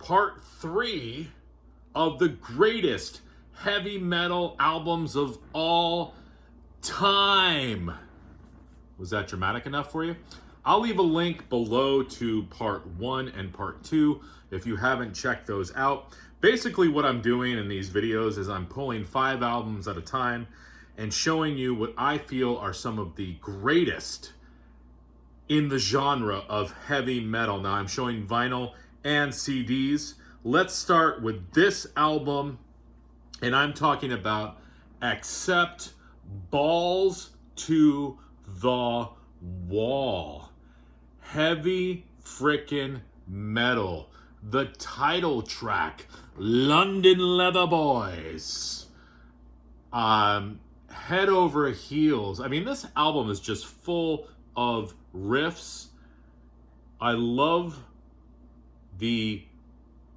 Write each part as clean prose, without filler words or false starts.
part 3 of the greatest heavy metal albums of all time. Was that dramatic enough for you? I'll leave a link below to part 1 and part 2 if you haven't checked those out. Basically what I'm doing in these videos is I'm pulling 5 albums at a time and showing you what I feel are some of the greatest in the genre of heavy metal. Now I'm showing vinyl and CDs. Let's start with this album, and I'm talking about Accept Balls to the Wall. Heavy frickin' metal. The title track, London Leather Boys. Head over heels. I mean, this album is just full of riffs. I love the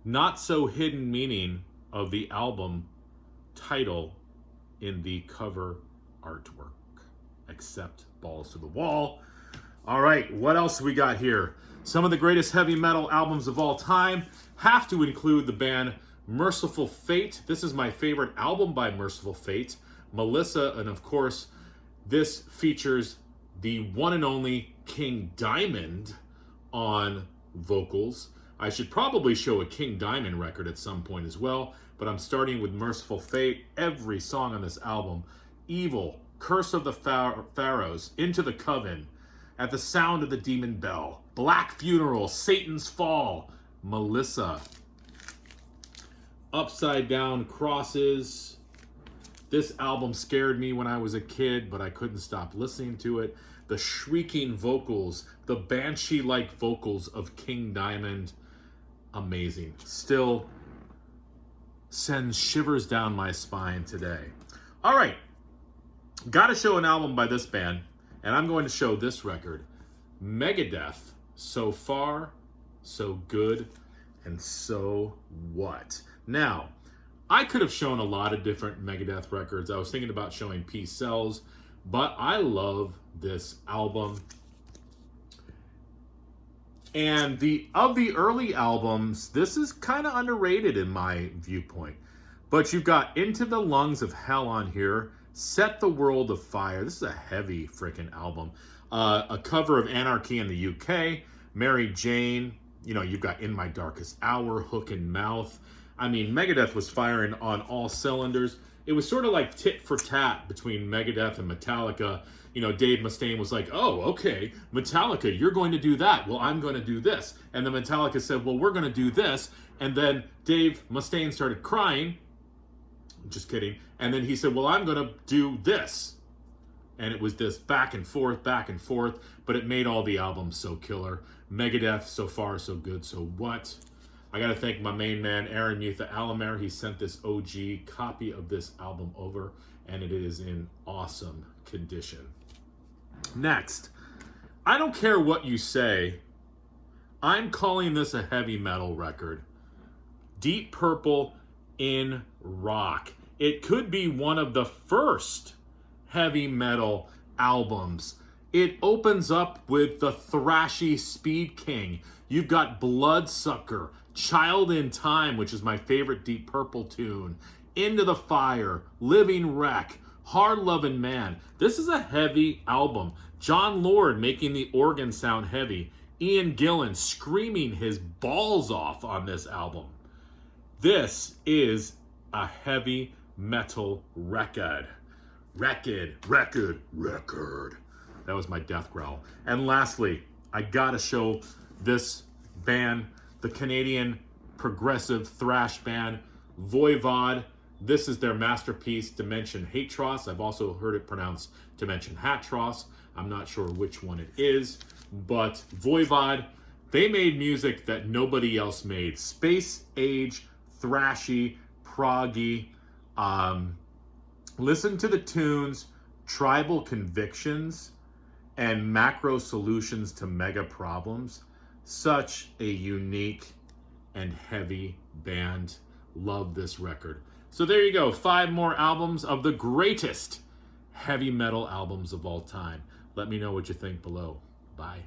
not so hidden meaning of the album title in the cover artwork. Accept Balls to the Wall. All right, what else we got here? Some of the greatest heavy metal albums of all time have to include the band Merciful Fate. This is my favorite album by Merciful Fate. Melissa, and of course, this features the one and only King Diamond on vocals. I should probably show a King Diamond record at some point as well, but I'm starting with Merciful Fate. Every song on this album, Evil, Curse of the Pharaohs, Into the Coven, At the Sound of the Demon Bell, Black Funeral, Satan's Fall, Melissa, Upside Down Crosses. This album scared me when I was a kid, but I couldn't stop listening to it. The shrieking vocals, the banshee-like vocals of King Diamond, amazing. Still sends shivers down my spine today. All right, got to show an album by this band, and I'm going to show this record, Megadeth, So Far, So Good, and So What. Now, I could have shown a lot of different Megadeth records. I was thinking about showing Peace Sells, but I love this album. And of the early albums, this is kind of underrated in my viewpoint. But you've got Into the Lungs of Hell on here, Set the World Afire. This is a heavy freaking album. A cover of Anarchy in the UK, Mary Jane. You know, you've got In My Darkest Hour, Hook and Mouth. I mean, Megadeth was firing on all cylinders. It was sort of like tit for tat between Megadeth and Metallica. You know, Dave Mustaine was like, oh, okay, Metallica, you're going to do that. Well, I'm going to do this. And then Metallica said, well, we're going to do this. And then Dave Mustaine started crying. Just kidding. And then he said, well, I'm going to do this. And it was this back and forth, but it made all the albums so killer. Megadeth, So Far, So Good, So What? I got to thank my main man, Aaron Mutha Alamer. He sent this OG copy of this album over, and it is in awesome condition. Next, I don't care what you say, I'm calling this a heavy metal record. Deep Purple in rock. It could be one of the first heavy metal albums. It opens up with the thrashy Speed King. You've got Bloodsucker, Child in Time, which is my favorite Deep Purple tune, Into the Fire, Living Wreck, Hard Lovin' Man. This is a heavy album. John Lord making the organ sound heavy. Ian Gillan screaming his balls off on this album. This is a heavy metal record. Record. That was my death growl. And lastly, I gotta show this band, the Canadian progressive thrash band, Voivod. This is their masterpiece, Dimension Hatros. I've also heard it pronounced Dimension Hatros. I'm not sure which one it is, but Voivod, they made music that nobody else made. Space age, thrashy, proggy. Listen to the tunes, Tribal Convictions, and Macro Solutions to Mega Problems. Such a unique and heavy band. Love this record. So there you go, 5 more albums of the greatest heavy metal albums of all time. Let me know what you think below. Bye.